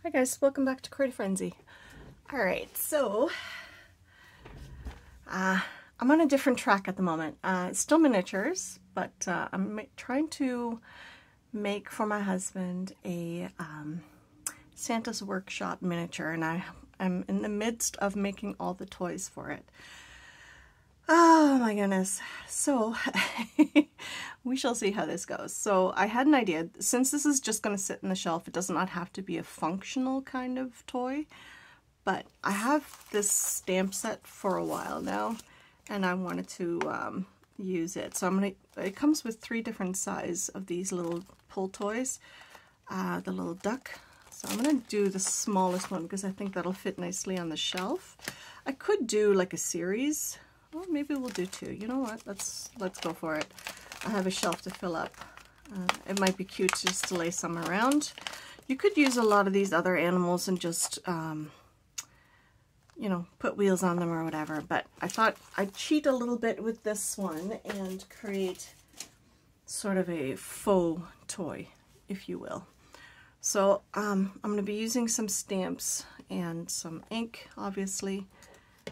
Hi guys, welcome back to Creative Frenzy. Alright, so I'm on a different track at the moment. It's still miniatures, but I'm trying to make for my husband a Santa's Workshop miniature, and I'm in the midst of making all the toys for it. Oh my goodness. So we shall see how this goes. So I had an idea. Since this is just going to sit in the shelf, it does not have to be a functional kind of toy, but I have this stamp set for a while now and I wanted to use it. So it comes with 3 different sizes of these little pull toys, the little duck. So I'm going to do the smallest one because I think that'll fit nicely on the shelf. I could do like a series. Well, maybe we'll do 2. You know what? Let's go for it. I have a shelf to fill up. It might be cute just to lay some around. You could use a lot of these other animals and just, you know, put wheels on them or whatever. But I thought I'd cheat a little bit with this one and create sort of a faux toy, if you will. So I'm going to be using some stamps and some ink, obviously,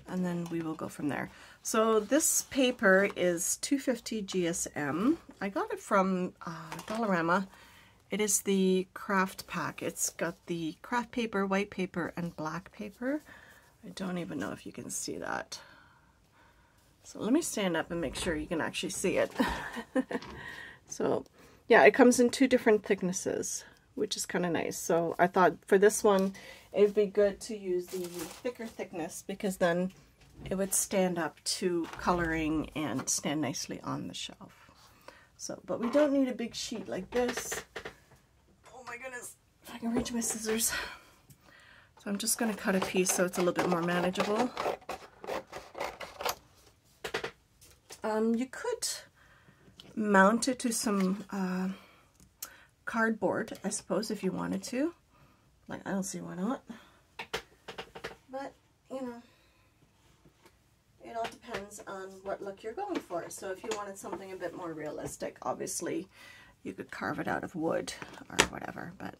and then we will go from there. So this paper is 250 GSM. I got it from Dollarama. It is the craft pack. It's got the craft paper, white paper, and black paper. I don't even know if you can see that. So let me stand up and make sure you can actually see it. So yeah, it comes in 2 different thicknesses, which is kind of nice. So I thought for this one, it'd be good to use the thicker thickness because then it would stand up to coloring and stand nicely on the shelf. So, but we don't need a big sheet like this. Oh my goodness, if I can reach my scissors. So I'm just going to cut a piece so it's a little bit more manageable. You could mount it to some cardboard, I suppose, if you wanted to. Like, I don't see why not. But, you know, it all depends on what look you're going for. So if you wanted something a bit more realistic, obviously you could carve it out of wood or whatever. But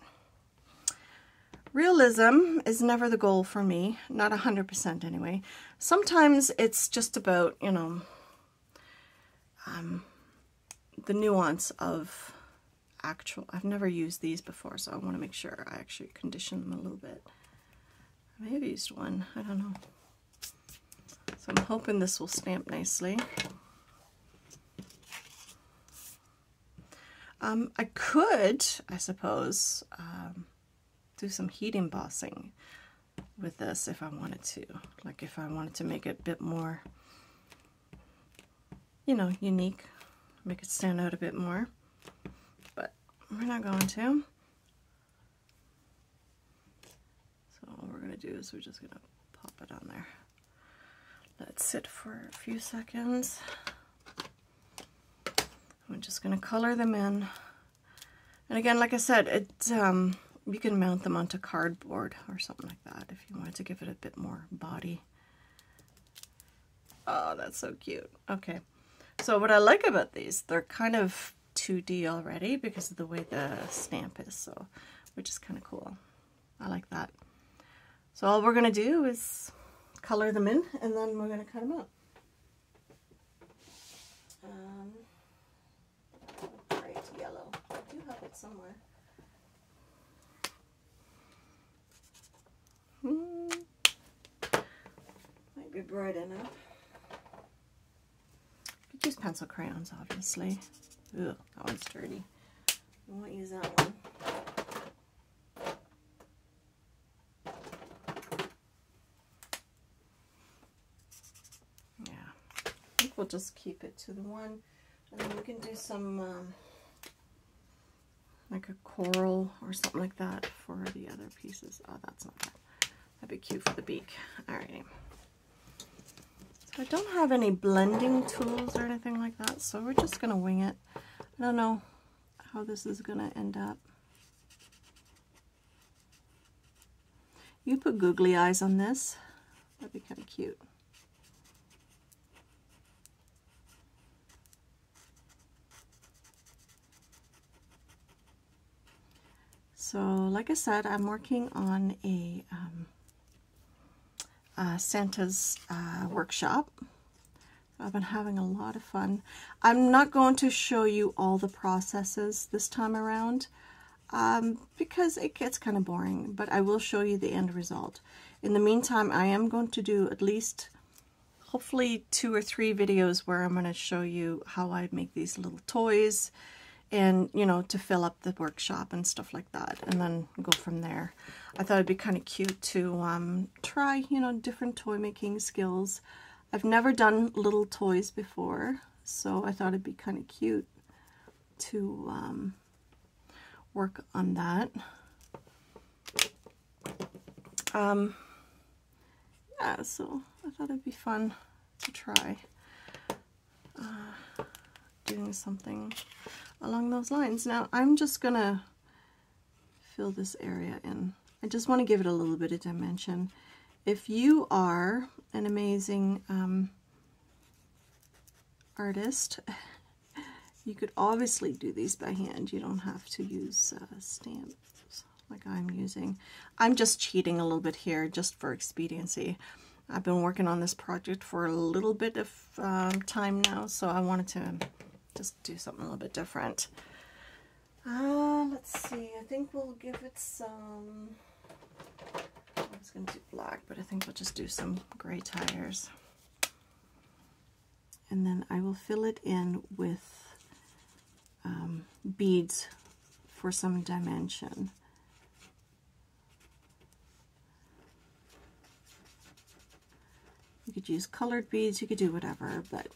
realism is never the goal for me, not 100% anyway. Sometimes it's just about, you know, the nuance of actual. I've never used these before, so I want to make sure I actually condition them a little bit. I may have used one, I don't know. So I'm hoping this will stamp nicely. I could, I suppose, do some heat embossing with this if I wanted to. Like if I wanted to make it a bit more, you know, unique, make it stand out a bit more. But we're not going to. So all we're going to do is we're just going to pop it on there. Let it sit for a few seconds. I'm just going to color them in. And again, like I said, you can mount them onto cardboard or something like that if you wanted to give it a bit more body. Oh, that's so cute. Okay. So what I like about these, they're kind of 2D already because of the way the stamp is, so which is kind of cool. I like that. So all we're going to do is color them in, and then we're going to cut them out. Bright yellow. I do have it somewhere. Might be bright enough. You could use pencil crayons, obviously. Ugh, that one's dirty. I won't use that one. We'll just keep it to the one, and then we can do some like a coral or something like that for the other pieces. Oh, that's not bad. That'd be cute for the beak. Alrighty. So I don't have any blending tools or anything like that, so we're just gonna wing it. I don't know how this is gonna end up. You put googly eyes on this. That'd be kind of cute. So like I said, I'm working on a Santa's workshop. I've been having a lot of fun. I'm not going to show you all the processes this time around because it gets kind of boring, but I will show you the end result. In the meantime, I am going to do at least hopefully 2 or 3 videos where I'm going to show you how I make these little toys and, you know, to fill up the workshop and stuff like that, and then go from there. I thought it'd be kind of cute to try, you know, different toy making skills. I've never done little toys before, so I thought it'd be kind of cute to work on that. Yeah, so I thought it'd be fun to try doing something along those lines. Now I'm just gonna fill this area in. I just want to give it a little bit of dimension. If you are an amazing artist, you could obviously do these by hand. You don't have to use stamps like I'm using. I'm just cheating a little bit here just for expediency. I've been working on this project for a little bit of time now, so I wanted to just do something a little bit different. Let's see, I think we'll give it some, I was going to do black, but I think we'll just do some gray tires. And then I will fill it in with beads for some dimension. You could use colored beads, you could do whatever, but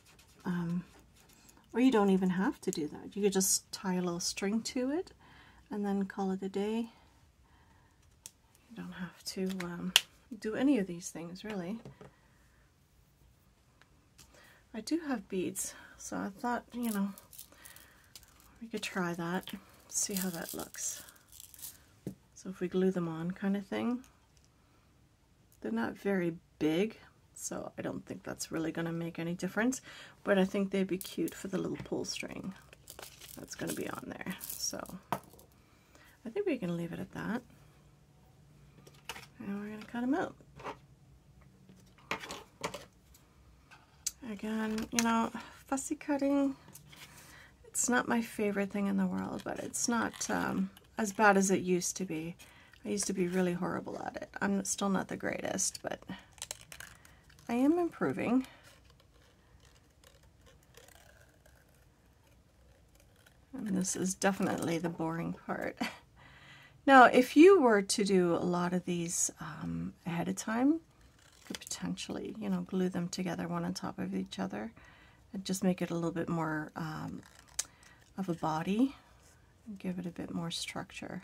or you don't even have to do that. You could just tie a little string to it and then call it a day. You don't have to do any of these things, really. I do have beads, so I thought, you know, we could try that, see how that looks. So if we glue them on kind of thing. They're not very big, so I don't think that's really going to make any difference, but I think they'd be cute for the little pull string that's going to be on there. So I think we can leave it at that. And we're going to cut them out. Again, you know, fussy cutting, it's not my favorite thing in the world, but it's not as bad as it used to be. I used to be really horrible at it. I'm still not the greatest, but I am improving. And this is definitely the boring part. Now, if you were to do a lot of these ahead of time, you could potentially, you know, glue them together one on top of each other and just make it a little bit more of a body and give it a bit more structure.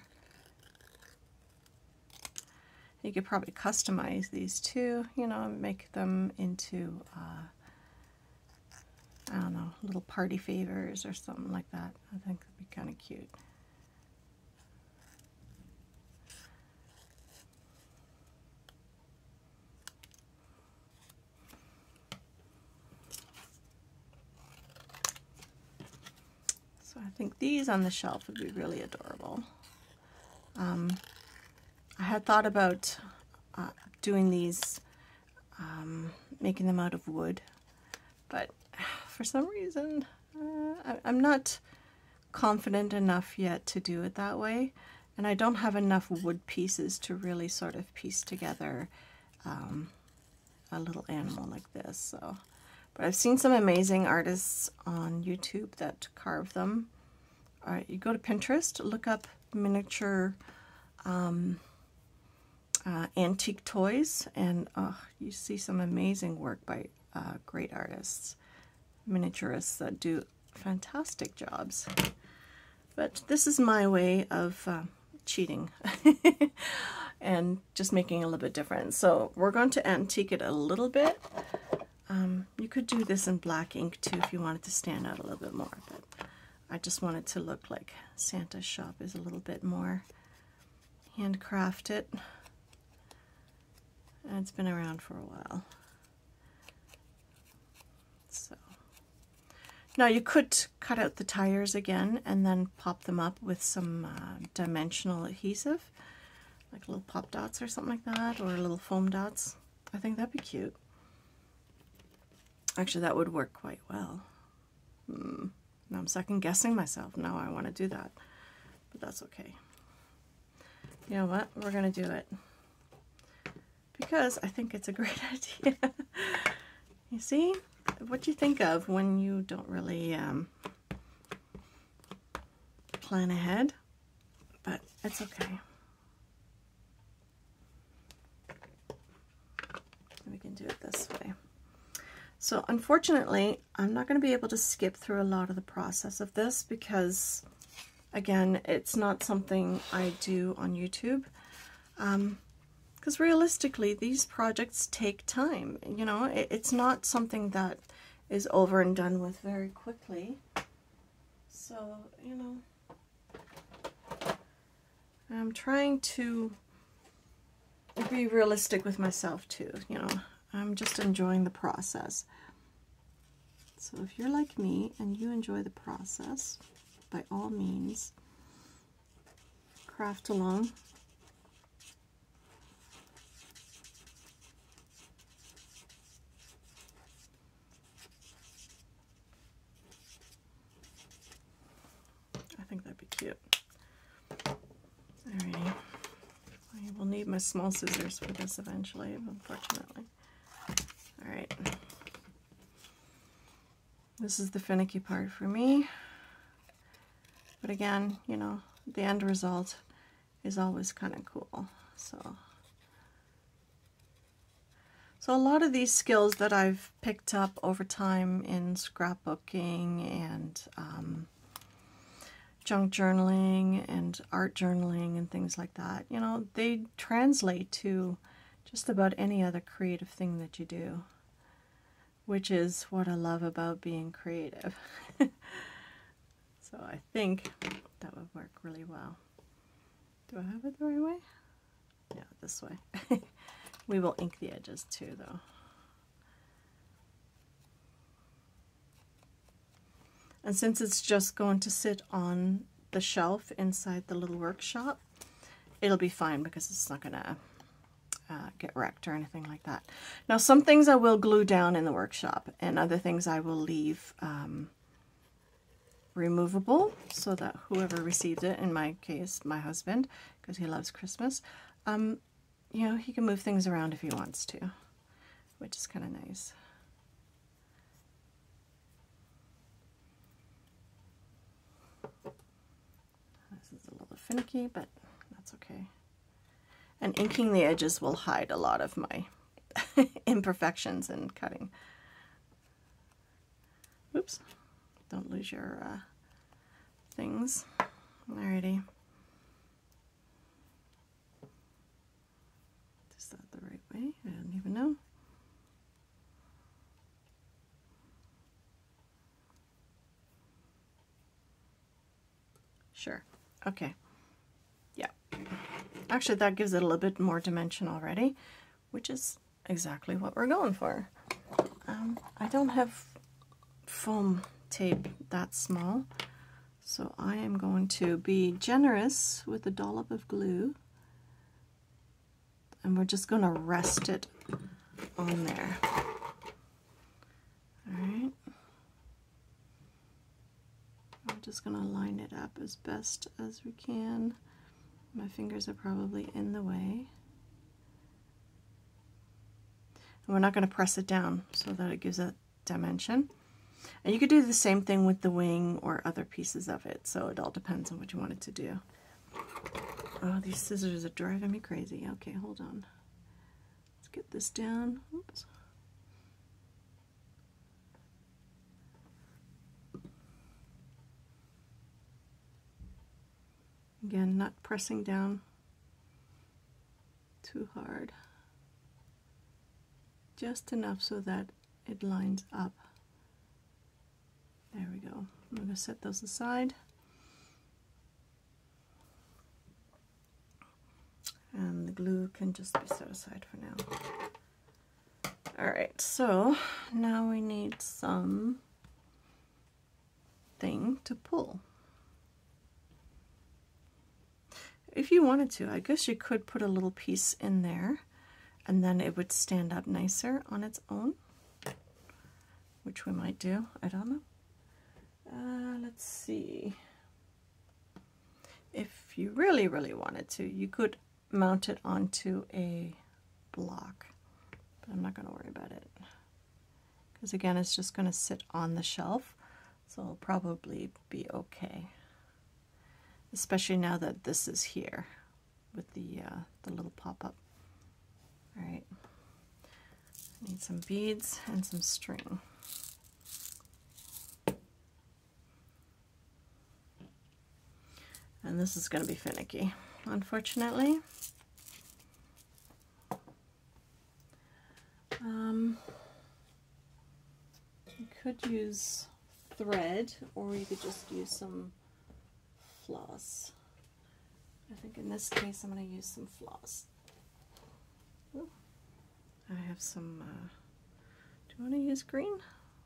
You could probably customize these too, you know, make them into, I don't know, little party favors or something like that. I think that'd be kind of cute. So I think these on the shelf would be really adorable. I had thought about doing these, making them out of wood, but for some reason I'm not confident enough yet to do it that way, and I don't have enough wood pieces to really sort of piece together a little animal like this. So, but I've seen some amazing artists on YouTube that carve them. All right, you go to Pinterest, look up miniature antique toys, and you see some amazing work by great artists, miniaturists that do fantastic jobs. But this is my way of cheating and just making it a little bit different. So we're going to antique it a little bit. You could do this in black ink too if you wanted to stand out a little bit more, but I just want it to look like Santa's shop is a little bit more handcrafted. And it's been around for a while. So Now you could cut out the tires again and then pop them up with some dimensional adhesive, like little pop dots or something like that, or little foam dots. I think that'd be cute. Actually, that would work quite well. Now I'm second guessing myself. Now I want to do that, but that's okay. You know what? We're going to do it because I think it's a great idea. You see? What you think of when you don't really plan ahead, but it's okay. We can do it this way. So unfortunately, I'm not going to be able to skip through a lot of the process of this because, again, it's not something I do on YouTube. Because realistically, these projects take time. You know, it's not something that is over and done with very quickly. So, you know, I'm trying to be realistic with myself too, you know. I'm just enjoying the process. So if you're like me and you enjoy the process, by all means, craft along. I think that'd be cute. Alrighty. I will need my small scissors for this eventually, unfortunately. Alright. This is the finicky part for me. But again, you know, the end result is always kind of cool. So a lot of these skills that I've picked up over time in scrapbooking and junk journaling and art journaling and things like that, you know, they translate to just about any other creative thing that you do, which is what I love about being creative. So I think that would work really well. Do I have it the right way? Yeah, this way. We will ink the edges too, though. And since it's just going to sit on the shelf inside the little workshop, it'll be fine because it's not going to get wrecked or anything like that. Now, some things I will glue down in the workshop, and other things I will leave removable so that whoever receives it, in my case, my husband, because he loves Christmas, you know, he can move things around if he wants to, which is kind of nice. This is a little finicky, but that's okay. And inking the edges will hide a lot of my imperfections in cutting. Oops. Don't lose your things. Alrighty. Is that the right way? I don't even know. Sure. Okay. Yeah. Actually, that gives it a little bit more dimension already, which is exactly what we're going for. I don't have foam tape that small, so I am going to be generous with a dollop of glue, and we're just going to rest it on there. Alright, we're just going to line it up as best as we can. My fingers are probably in the way. And we're not going to press it down so that it gives a dimension. And you could do the same thing with the wing or other pieces of it, so it all depends on what you want it to do. Oh, these scissors are driving me crazy. Okay, hold on. Let's get this down. Oops. Again, not pressing down too hard. Just enough so that it lines up. There we go. I'm going to set those aside. And the glue can just be set aside for now. Alright, so now we need some thing to pull. If you wanted to, I guess you could put a little piece in there and then it would stand up nicer on its own, which we might do. I don't know. Let's see. If you really, really wanted to, you could mount it onto a block, but I'm not going to worry about it because again, it's just going to sit on the shelf, so it'll probably be okay. Especially now that this is here with the little pop-up. All right, I need some beads and some string. And this is going to be finicky, unfortunately. You could use thread, or you could just use some floss. I think in this case I'm going to use some floss. Ooh. I have some, do you want to use green?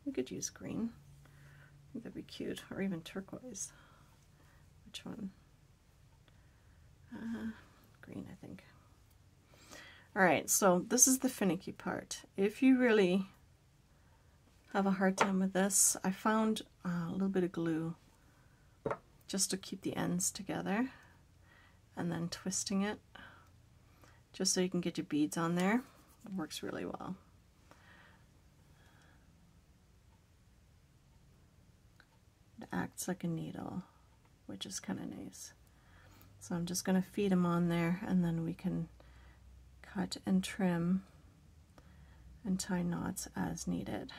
We could use green. I think that'd be cute, or even turquoise. Which one? Green, I think. Alright, so this is the finicky part. If you really have a hard time with this, I found a little bit of glue just to keep the ends together, and then twisting it just so you can get your beads on there. It works really well. It acts like a needle, which is kind of nice. So I'm just going to feed them on there, and then we can cut and trim and tie knots as needed.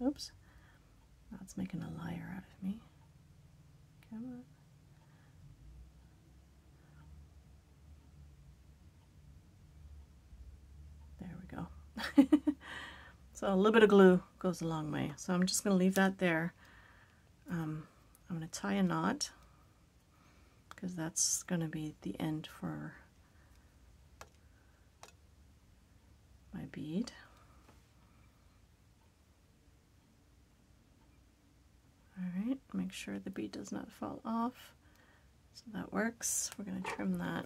Oops, that's making a liar out of me. Come on. There we go. So a little bit of glue goes a long way. So I'm just going to leave that there. I'm going to tie a knot, because that's going to be the end for my bead. Alright, make sure the bead does not fall off. So that works. We're going to trim that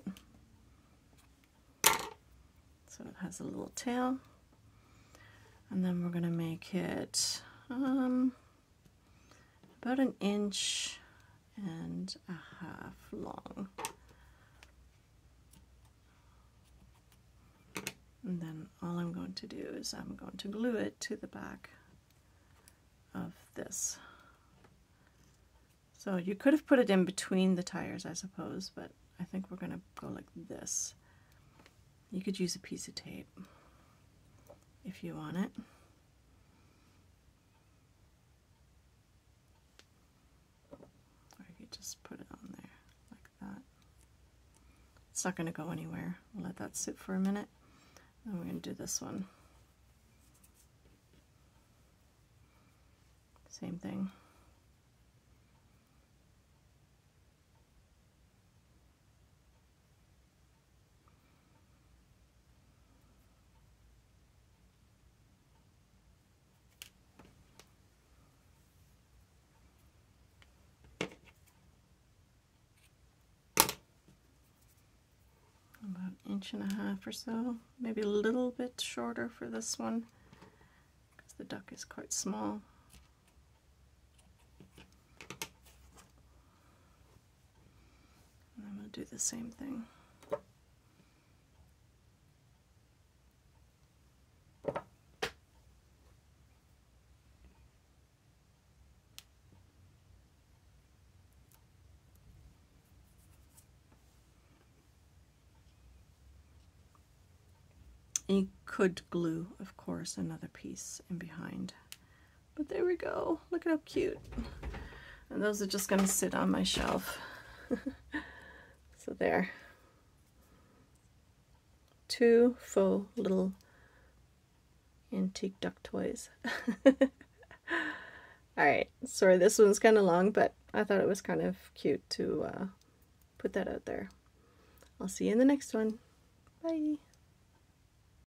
so it has a little tail. And then we're going to make it about 1.5 inches long. And then all I'm going to do is I'm going to glue it to the back of this. So you could have put it in between the tires, I suppose, but I think we're going to go like this. You could use a piece of tape if you want it. Or you could just put it on there like that. It's not going to go anywhere. We'll let that sit for a minute. And we're going to do this one. Same thing. About 1.5 inches or so, maybe a little bit shorter for this one because the duck is quite small. And then we'll do the same thing. You could glue, of course, another piece in behind. But there we go. Look at how cute. And those are just going to sit on my shelf. So there. 2 faux little antique duck toys. Alright, sorry this one's kind of long, but I thought it was kind of cute to put that out there. I'll see you in the next one. Bye!